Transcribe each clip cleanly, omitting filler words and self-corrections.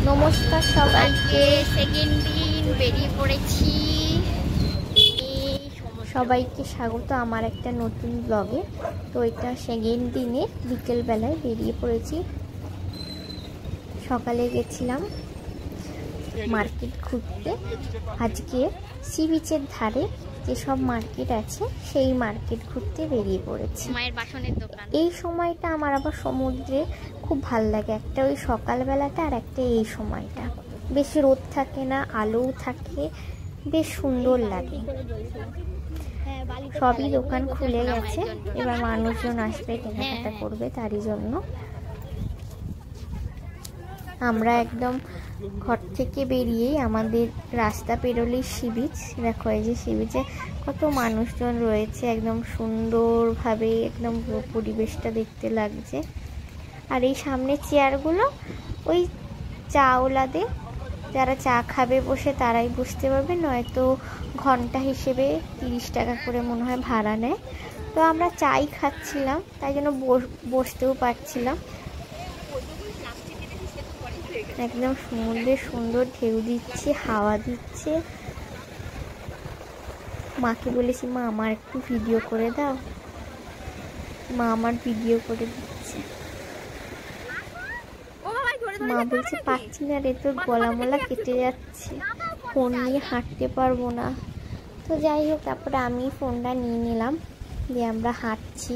নমস্কার সবাইকে, সেকেন্ড দিন বেরিয়ে পড়েছি। সবাইকে স্বাগত আমার একটা নতুন ব্লগে। তো এটা সেকেন্ড দিনে বিকেলবেলায় বেরিয়ে পড়েছি। সকালে গেছিলাম মার্কেট ঘুরতে। আজকে সি বিচের ধারে যেসব মার্কেট আছে সেই মার্কেট ঘুরতে বেরিয়ে পড়েছি। মায়ের বাসনের দোকান। এই সময়টা আমার আবার সমুদ্রে খুব ভাল লাগে, একটা ওই সকালবেলাটা আর একটা এই সময়টা। বেশি রোদ থাকে না, আলোও থাকে, বেশ সুন্দর লাগে। সবই দোকান খুলে গেছে, এবার মানুষজন আসবে, কেনাকাটা করবে, তারই জন্য আমরা একদম ঘর থেকে বেরিয়েই আমাদের রাস্তা পেরোলেই সি বিচ। দেখো এই যে সি বিচে কত মানুষজন রয়েছে, একদম সুন্দরভাবে একদম পরিবেশটা দেখতে লাগছে। আর এই সামনে চেয়ারগুলো ওই চাওলাদের, যারা চা খাবে বসে তারাই বসতে পারবে, নয়তো ঘন্টা হিসেবে 30 টাকা করে মনে হয় ভাড়া নেয়। তো আমরা চাই খাচ্ছিলাম, তাই জন্য বসতেও পারছিলাম। একদম সমুদ্রে সুন্দর ঢেউ দিচ্ছে, হাওয়া দিচ্ছে। মাকে বলেছি, মা আমার একটু ভিডিও করে দাও। মা আমার ভিডিও করে দিচ্ছে। মা বলছে পাচ্ছি না রে, তোর গলা মলা কেটে যাচ্ছে, ফোন নিয়ে হাঁটতে পারবো না। তো যাই হোক, তারপরে আমি ফোনটা নিয়ে নিলাম, দিয়ে আমরা হাঁটছি।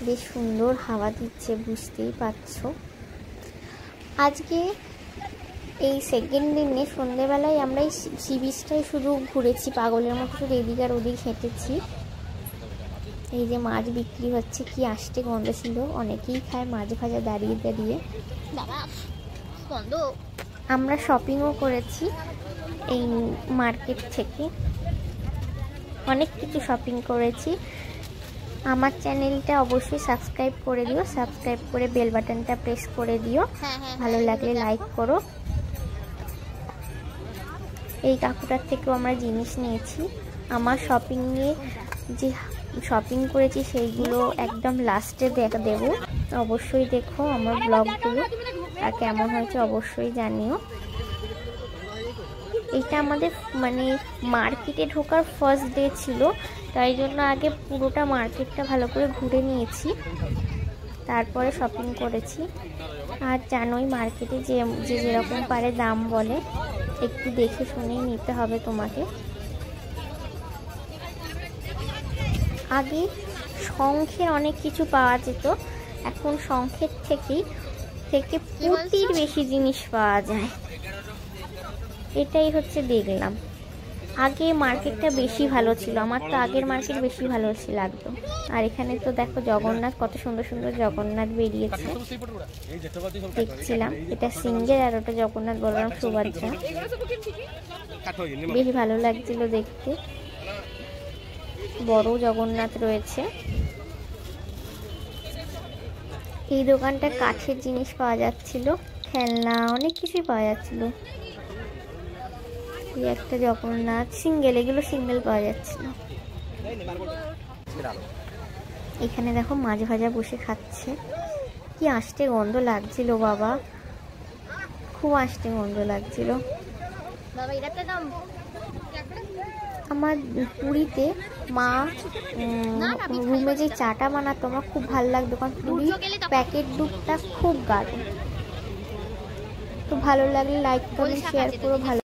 বেশ সুন্দর হাওয়া দিচ্ছে, বুঝতেই পারছো। আজকে এই সেকেন্ড দিনে সন্ধ্যেবেলায় আমরা এই সি বিচটাই শুধু ঘুরেছি, পাগলের মতো শুধু এদিক আর ওদিক হেঁটেছি। এই যে মাছ বিক্রি হচ্ছে, কি আষ্টে গন্ধ ছিল, অনেকেই খায় মাছ ভাজা দাঁড়িয়ে দাঁড়িয়ে। আমরা শপিংও করেছি এই মার্কেট থেকে, অনেক কিছু শপিং করেছি। আমার চ্যানেলটা অবশ্যই সাবস্ক্রাইব করে দিও, সাবস্ক্রাইব করে বেল বাটনটা প্রেস করে দিও, ভালো লাগলে লাইক করো। এই কাকুটার থেকেও আমরা জিনিস নিয়েছি। আমার শপিং নিয়ে যে শপিং করেছি সেইগুলো একদম লাস্টে দেব, অবশ্যই দেখো আমার ব্লগগুলো, আর কেমন হয়েছে অবশ্যই জানিও। এটা আমাদের মানে মার্কেটে ঢোকার ফার্স্ট ডে ছিল, তাই জন্য আগে পুরোটা মার্কেটটা ভালো করে ঘুরে নিয়েছি, তারপরে শপিং করেছি। আর জানোই মার্কেটে যে যেরকম পারে দাম বলে, একটু দেখে শুনেই নিতে হবে তোমাকে। আগে শঙ্খের অনেক কিছু পাওয়া যেত, এখন শঙ্খের থেকে পুঁতির বেশি জিনিস পাওয়া যায়, এটাই হচ্ছে দেখলাম। আগে মার্কেটটা বেশি ভালো ছিল, আমার তো আগের মার্কেট বেশি ভালো লাগতো। আর এখানে তো দেখো জগন্নাথ, কত সুন্দর সুন্দর জগন্নাথ বেরিয়েছে, দেখছিলাম। এটা সিঙ্গেল আর ওটা জগন্নাথ বলরাম সুভদ্রা, বেশ ভালো লাগছিল দেখতে। বড় জগন্নাথ রয়েছে। এই দোকানটা কাঠের জিনিস পাওয়া যাচ্ছিল, খেলনা অনেক কিছুই পাওয়া যাচ্ছিল। একটা জগন্নাথ সিঙ্গেল, এগুলো সিঙ্গেল পাওয়া যাচ্ছিল। এখানে দেখো মাছ ভাজা বসে খাচ্ছে, কি আষ্টে গন্ধ লাগছিল বাবা, খুব আষ্টে গন্ধ লাগছিল। আমার পুরীতে মা রুমে যে চাটা বানাতো আমার খুব ভালো লাগতো, কারণ পুরী প্যাকেট দুধটা খুব গাঢ়। তো ভালো লাগলে লাইক করুন, শেয়ার করো, ভালো।